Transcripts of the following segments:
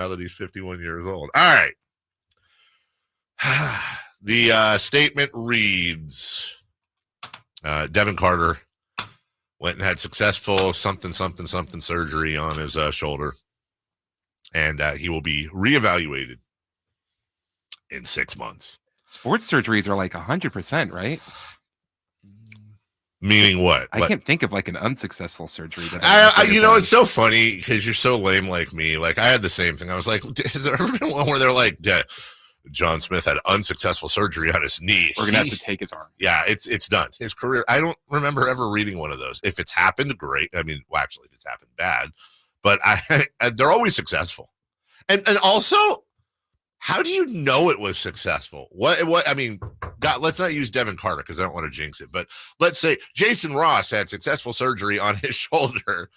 now that he's 51 years old. All right. The statement reads, Devin Carter went and had successful something surgery on his shoulder, and he will be reevaluated in 6 months. Sports surgeries are like 100%, right? Meaning what? I can't think of like an unsuccessful surgery. That it's so funny because you're so lame like me. Like I had the same thing. I was like, has there ever been one where they're like, John Smith had unsuccessful surgery on his knee? We're gonna have to take his arm. Yeah, it's done. His career. I don't remember ever reading one of those. If it's happened, great. I mean, well, actually, if it's happened, bad. But they're always successful. And also, how do you know it was successful? What I mean, God, let's not use Devin Carter because I don't want to jinx it. But let's say Jason Ross had successful surgery on his shoulder.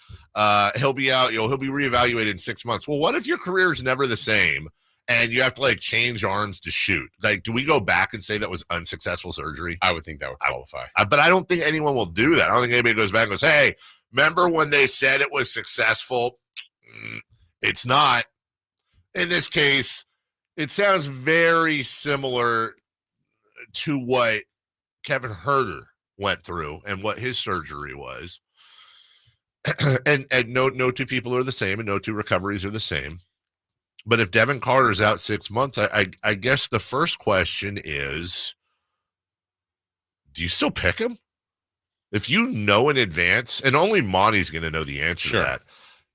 He'll be out. He'll be reevaluated in 6 months. Well, what if your career is never the same and you have to like change arms to shoot? Like, do we go back and say that was unsuccessful surgery? I would think that would qualify. But I don't think anyone will do that. I don't think anybody goes back and goes, "Hey, remember when they said it was successful? It's not." In this case, it sounds very similar to what Kevin Huerter went through and what his surgery was. and no two people are the same and no two recoveries are the same. But if Devin Carter's out 6 months, I guess the first question is, do you still pick him? If you know in advance, and only Monty's going to know the answer to that,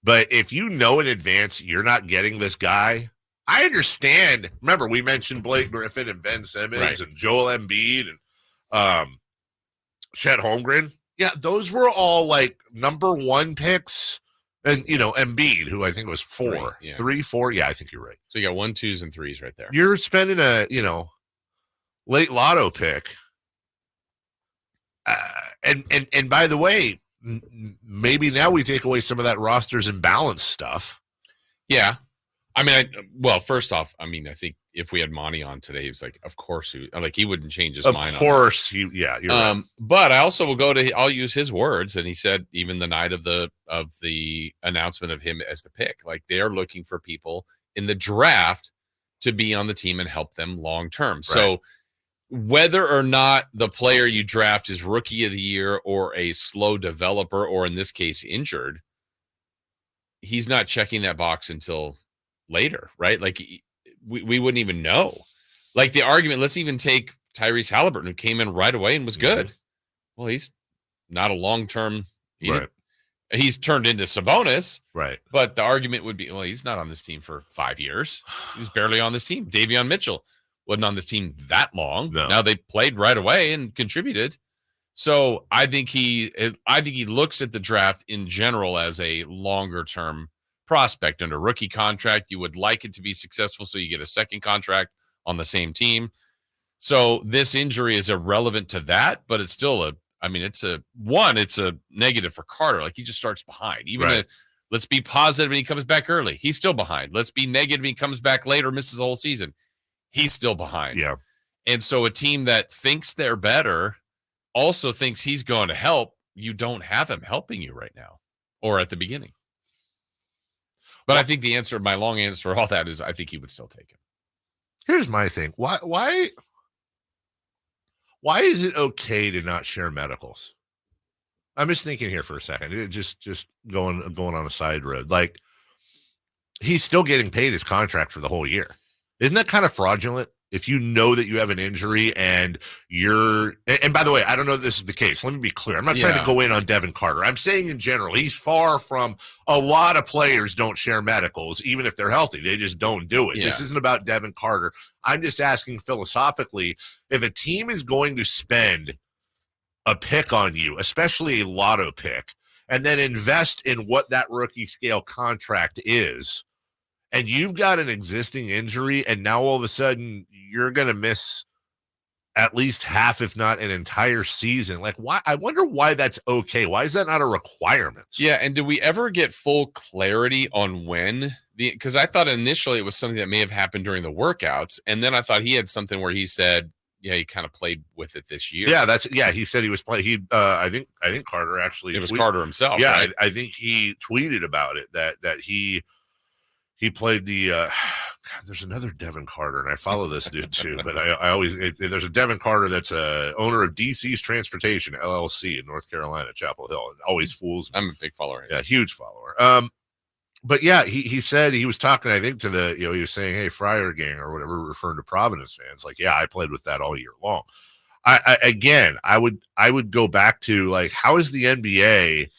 but if you know in advance you're not getting this guy, I understand. Remember, we mentioned Blake Griffin and Ben Simmons and Joel Embiid and Chet Holmgren. Yeah, those were all like number one picks. And, Embiid, who I think was 4. 3, 4. Yeah, I think you're right. So you got 1, 2s, and 3s right there. You're spending a, late lotto pick. And by the way, maybe now we take away some of that rosters and balance stuff. Yeah. I mean, first off, I think if we had Monty on today, he was like, of course, he wouldn't change his mind. Of course, you're right. But I also will I'll use his words, and he said even the night of the announcement of him as the pick, like they're looking for people in the draft to be on the team and help them long term. Right. So whether or not the player you draft is rookie of the year or a slow developer, or in this case injured, he's not checking that box until later, right? Like we wouldn't even know. Like the argument, let's even take Tyrese Halliburton, who came in right away and was good. Mm-hmm. Well, he's not a long-term. He's turned into Sabonis. Right. But the argument would be, well, he's not on this team for 5 years. He was barely on this team. Davion Mitchell wasn't on this team that long. No. Now they played right away and contributed. So I think he looks at the draft in general as a longer-term prospect. Under rookie contract, you would like it to be successful so you get a second contract on the same team. So this injury is irrelevant to that, but it's still it's a negative for Carter. Like he just starts behind. Let's be positive and he comes back early. He's still behind. Let's be negative and he comes back later, misses the whole season. He's still behind. Yeah. And so a team that thinks they're better also thinks he's going to help. You don't have him helping you right now or at the beginning. But I think my long answer for all that is I think he would still take him. Here's my thing. Why is it okay to not share medicals? I'm just thinking here for a second. Just going on a side road. Like he's still getting paid his contract for the whole year. Isn't that kind of fraudulent? If you know that you have an injury and by the way, I don't know if this is the case. Let me be clear. I'm not trying to go in on Devin Carter. I'm saying in general, he's far from a lot of players don't share medicals, even if they're healthy. They just don't do it. Yeah. This isn't about Devin Carter. I'm just asking philosophically, if a team is going to spend a pick on you, especially a lotto pick, and then invest in what that rookie scale contract is, and you've got an existing injury, and now all of a sudden you're going to miss at least half, if not an entire season. Like, why? I wonder why that's okay. Why is that not a requirement? Yeah, and did we ever get full clarity on when? Because I thought initially it was something that may have happened during the workouts, and then I thought he had something where he said, yeah, he kind of played with it this year. Yeah, he said he was playing. I think Carter actually. It was Carter himself. Yeah, right? I think he tweeted about it that he He played the. God, there's another Devin Carter, and I follow this dude too. But I always there's a Devin Carter that's a owner of DC's Transportation LLC in North Carolina, Chapel Hill. It always fools me. I'm a big follower. Yeah, huge follower. But yeah, he said he was talking, I think, to the, he was saying, hey, Friar Gang or whatever, referring to Providence fans. Like, yeah, I played with that all year long. I would go back to, like, how is the NBA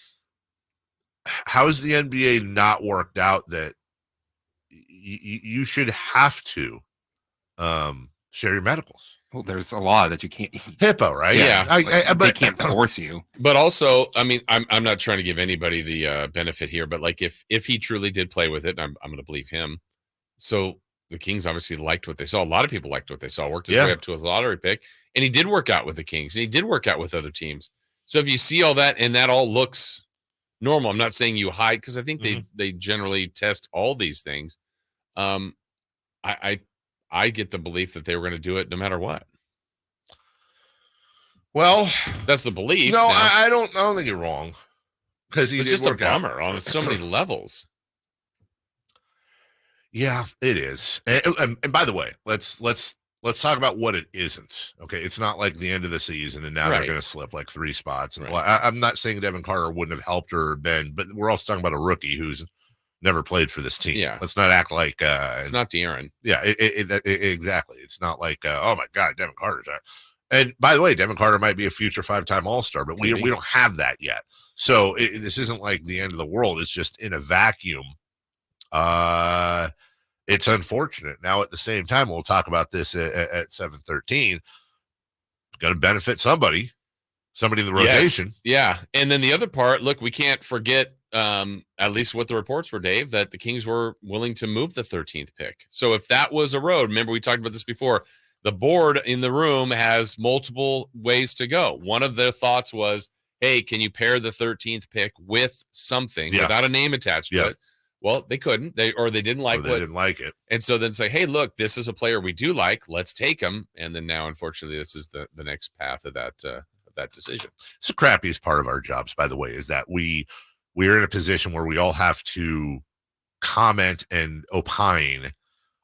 not worked out that you should have to share your medicals? Well, there's a law that you can't. HIPAA, right? Yeah. But they can't force you. But also, I mean, I'm not trying to give anybody the benefit here, but like if he truly did play with it, I'm going to believe him. So the Kings obviously liked what they saw. A lot of people liked what they saw. Worked his way up to a lottery pick, and he did work out with the Kings, and he did work out with other teams. So if you see all that and that all looks normal, I'm not saying you hide, because I think they generally test all these things. I get the belief that they were going to do it no matter what. Well, that's the belief. No, I don't think you're wrong, because it's just a bummer on so many levels. Yeah, it is. And by the way, let's talk about what it isn't. Okay, it's not like the end of the season and now they're going to slip like 3 spots. And I'm not saying Devin Carter wouldn't have helped or been, but we're also talking about a rookie who's never played for this team. Yeah, let's not act like it's not De'Aaron. Yeah, exactly. It's not like oh my God, Devin Carter's there. And by the way, Devin Carter might be a future 5-time All-Star, but we don't have that yet. So this isn't like the end of the world. It's just in a vacuum. It's unfortunate. Now, at the same time, we'll talk about this at 7:13. Going to benefit somebody in the rotation. Yes. Yeah. And then the other part, look, we can't forget, at least what the reports were, Dave, that the Kings were willing to move the 13th pick. So if that was a road, remember we talked about this before, the board in the room has multiple ways to go. One of their thoughts was, hey, can you pair the 13th pick with something without a name attached to it? Well, they couldn't. They didn't like didn't like it. And so then say, hey, look, this is a player we do like. Let's take him. And then now, unfortunately, this is the next path of that decision. It's the crappiest part of our jobs, by the way, is that we're in a position where we all have to comment and opine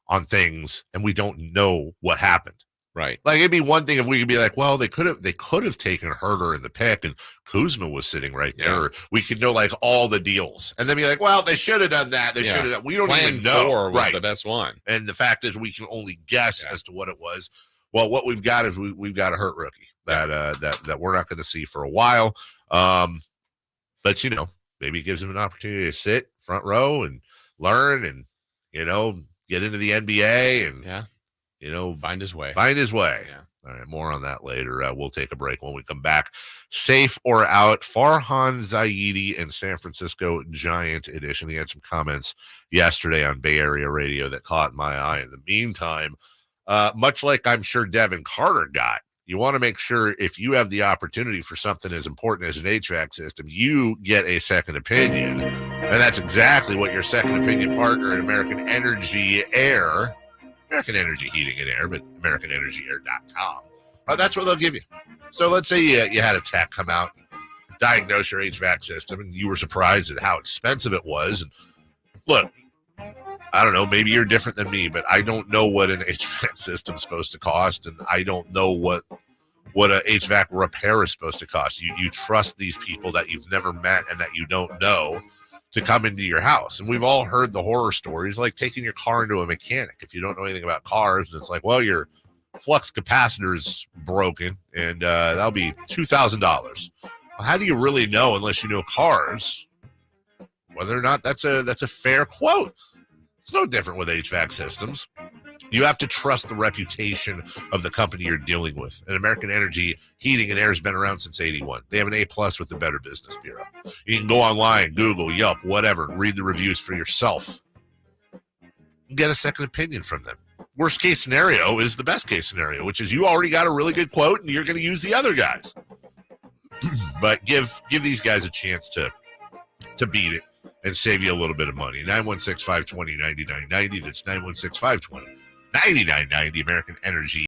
on things, and we don't know what happened. Right. Like, it'd be one thing if we could be like, well, they could have taken Herter in the pick and Kuzma was sitting right there. Yeah. Or we could know like all the deals and then be like, well, they should have done that. They should have done. We don't even know. Plan 4 was the best one. And the fact is we can only guess as to what it was. Well, what we've got is we've got a hurt rookie that we're not going to see for a while. But maybe it gives him an opportunity to sit front row and learn and, get into the NBA and, find his way. Yeah. All right. More on that later. We'll take a break when we come back. Safe or out, Farhan Zaidi and San Francisco Giant edition. He had some comments yesterday on Bay Area radio that caught my eye. In the meantime, much like I'm sure Devin Carter got, you want to make sure if you have the opportunity for something as important as an HVAC system, you get a second opinion. And that's exactly what your second opinion partner at American Energy Heating and Air, but AmericanEnergyAir.com. That's what they'll give you. So let's say you had a tech come out and diagnose your HVAC system, and you were surprised at how expensive it was. And look, I don't know, maybe you're different than me, but I don't know what an HVAC system's supposed to cost, and I don't know what a HVAC repair is supposed to cost. You trust these people that you've never met and that you don't know to come into your house. And we've all heard the horror stories, like taking your car into a mechanic. If you don't know anything about cars, and it's like, well, your flux capacitor is broken, and that'll be $2,000. Well, how do you really know, unless you know cars, whether or not that's a fair quote? It's no different with HVAC systems. You have to trust the reputation of the company you're dealing with. And American Energy Heating and Air has been around since 1981. They have an A+ with the Better Business Bureau. You can go online, Google, Yelp, whatever, and read the reviews for yourself. Get a second opinion from them. Worst case scenario is the best case scenario, which is you already got a really good quote and you're going to use the other guys. But give these guys a chance to beat it and save you a little bit of money. 916-520-9990. That's 916-520-9990. American Energy